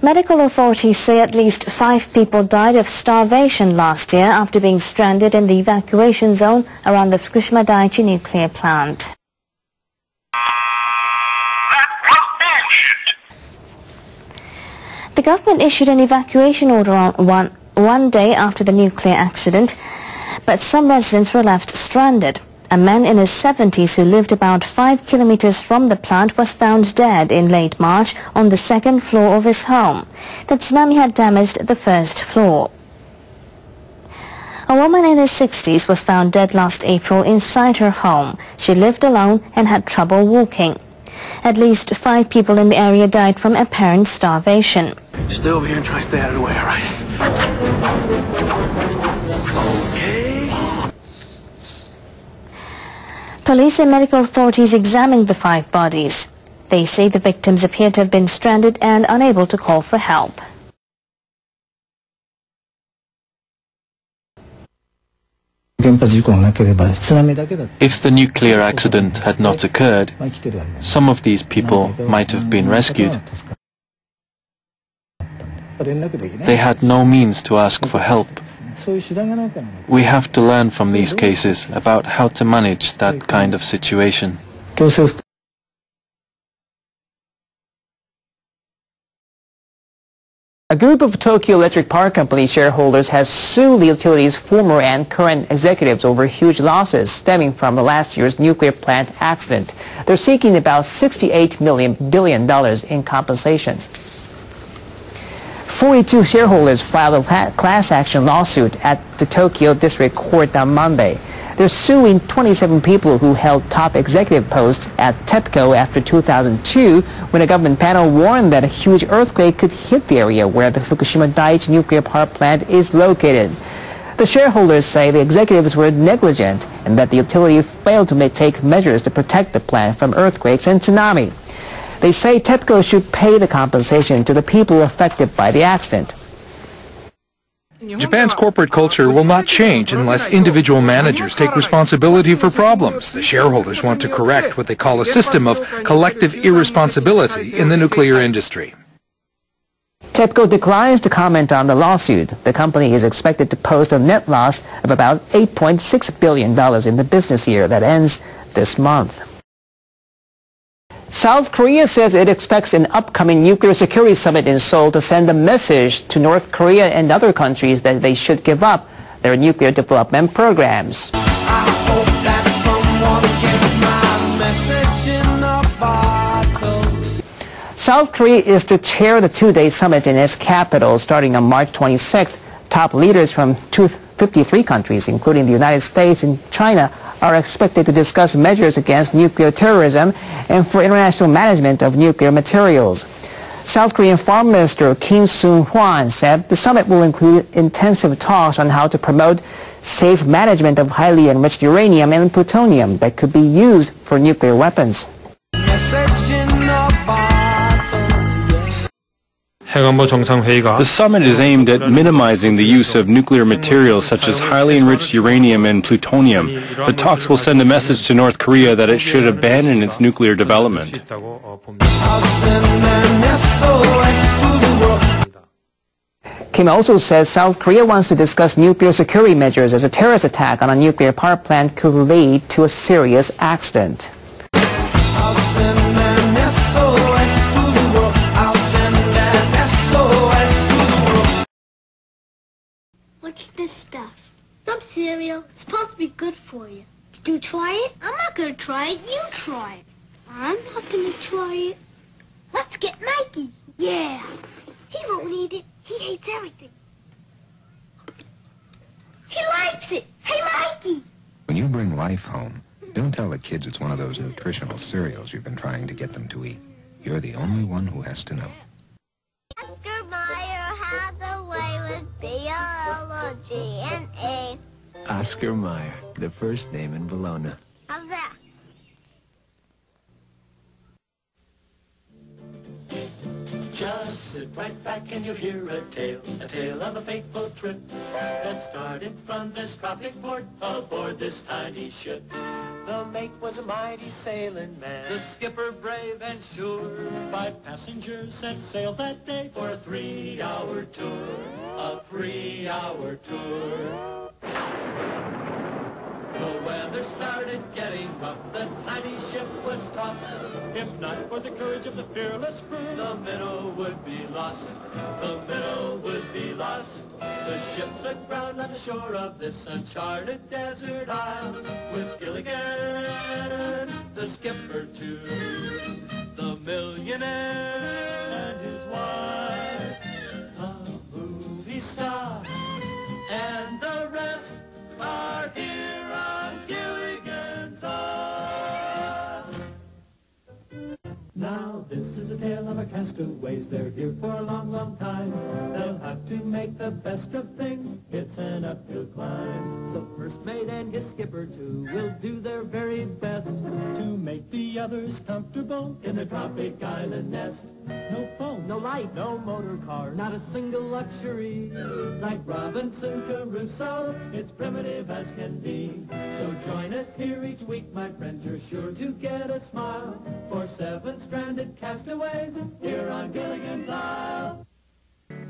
Medical authorities say at least 5 people died of starvation last year after being stranded in the evacuation zone around the Fukushima Daiichi nuclear plant. The government issued an evacuation order on one day after the nuclear accident, but some residents were left stranded. A man in his 70s who lived about 5 kilometers from the plant was found dead in late March on the second floor of his home. The tsunami had damaged the first floor. A woman in her 60s was found dead last April inside her home. She lived alone and had trouble walking. At least 5 people in the area died from apparent starvation. Stay over here and try to stay out of the way, all right? Okay. Police and medical authorities examined the 5 bodies. They say the victims appear to have been stranded and unable to call for help. If the nuclear accident had not occurred, some of these people might have been rescued. They had no means to ask for help. We have to learn from these cases about how to manage that kind of situation. A group of Tokyo Electric Power Company shareholders has sued the utility's former and current executives over huge losses stemming from last year's nuclear plant accident. They're seeking about $68 billion in compensation. 42 shareholders filed a class action lawsuit at the Tokyo District Court on Monday. They're suing 27 people who held top executive posts at TEPCO after 2002, when a government panel warned that a huge earthquake could hit the area where the Fukushima Daiichi nuclear power plant is located. The shareholders say the executives were negligent and that the utility failed to take measures to protect the plant from earthquakes and tsunami. They say TEPCO should pay the compensation to the people affected by the accident. Japan's corporate culture will not change unless individual managers take responsibility for problems. The shareholders want to correct what they call a system of collective irresponsibility in the nuclear industry. TEPCO declines to comment on the lawsuit. The company is expected to post a net loss of about $8.6 billion in the business year that ends this month. South Korea says it expects an upcoming nuclear security summit in Seoul to send a message to North Korea and other countries that they should give up their nuclear development programs. I hope that someone gets my message in a bottle. South Korea is to chair the 2-day summit in its capital starting on March 26th. Top leaders from 53 countries, including the United States and China, are expected to discuss measures against nuclear terrorism and for international management of nuclear materials. South Korean Foreign Minister Kim Soon-hwan said the summit will include intensive talks on how to promote safe management of highly enriched uranium and plutonium that could be used for nuclear weapons. The summit is aimed at minimizing the use of nuclear materials such as highly enriched uranium and plutonium. The talks will send a message to North Korea that it should abandon its nuclear development. Kim also says South Korea wants to discuss nuclear security measures as a terrorist attack on a nuclear power plant could lead to a serious accident. What's this stuff? Some cereal. It's supposed to be good for you. Did you try it? I'm not gonna try it. You try it. I'm not gonna try it. Let's get Mikey. Yeah. He won't eat it. He hates everything. He likes it. Hey, Mikey. When you bring life home, don't tell the kids it's one of those nutritional cereals you've been trying to get them to eat. You're the only one who has to know. Oscar Mayer had a way with biology and A. Oscar Mayer, the first name in Bologna. How's that? Just sit right back and you'll hear a tale of a fateful trip that started from this tropic port aboard this tiny ship. The mate was a mighty sailing man, The skipper brave and sure. 5 passengers set sail that day for a 3-hour tour, a 3-hour tour. The weather started getting rough, the tiny ship was tossed. If not for the courage of the fearless crew, The minnow would be lost, the minnow would be lost. The ship's aground on the shore of this uncharted desert isle, with Gilligan, the skipper too, the millionaire and his wife, a movie star, and the rest are here on Gilligan's Isle. now this is a tale of our castaways. They're here for a long, long time. They'll have to make the best of things. It's an uphill climb. The first mate and his skipper too will do their very best to make the others comfortable in the tropic island nest. No phone, no light, no motor car, not a single luxury. Like Robinson Crusoe, it's primitive as can be. So join us here each week, my friends, you're sure to get a smile. For 7 stranded castaways here on Gilligan's Isle.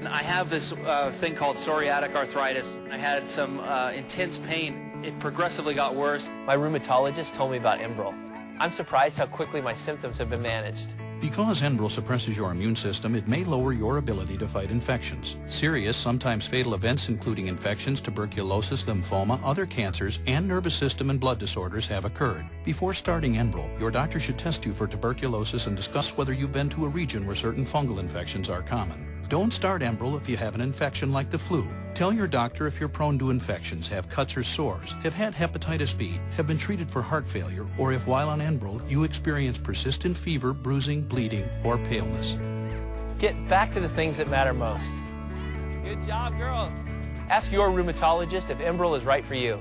I have this thing called psoriatic arthritis. I had some intense pain. It progressively got worse. My rheumatologist told me about Enbrel. I'm surprised how quickly my symptoms have been managed. Because Enbrel suppresses your immune system, it may lower your ability to fight infections. Serious, sometimes fatal events including infections, tuberculosis, lymphoma, other cancers, and nervous system and blood disorders have occurred. Before starting Enbrel, your doctor should test you for tuberculosis and discuss whether you've been to a region where certain fungal infections are common. Don't start Enbrel if you have an infection like the flu. Tell your doctor if you're prone to infections, have cuts or sores, have had hepatitis B, have been treated for heart failure, or if while on Enbrel you experience persistent fever, bruising, bleeding, or paleness. Get back to the things that matter most. Good job, girls. Ask your rheumatologist if Enbrel is right for you.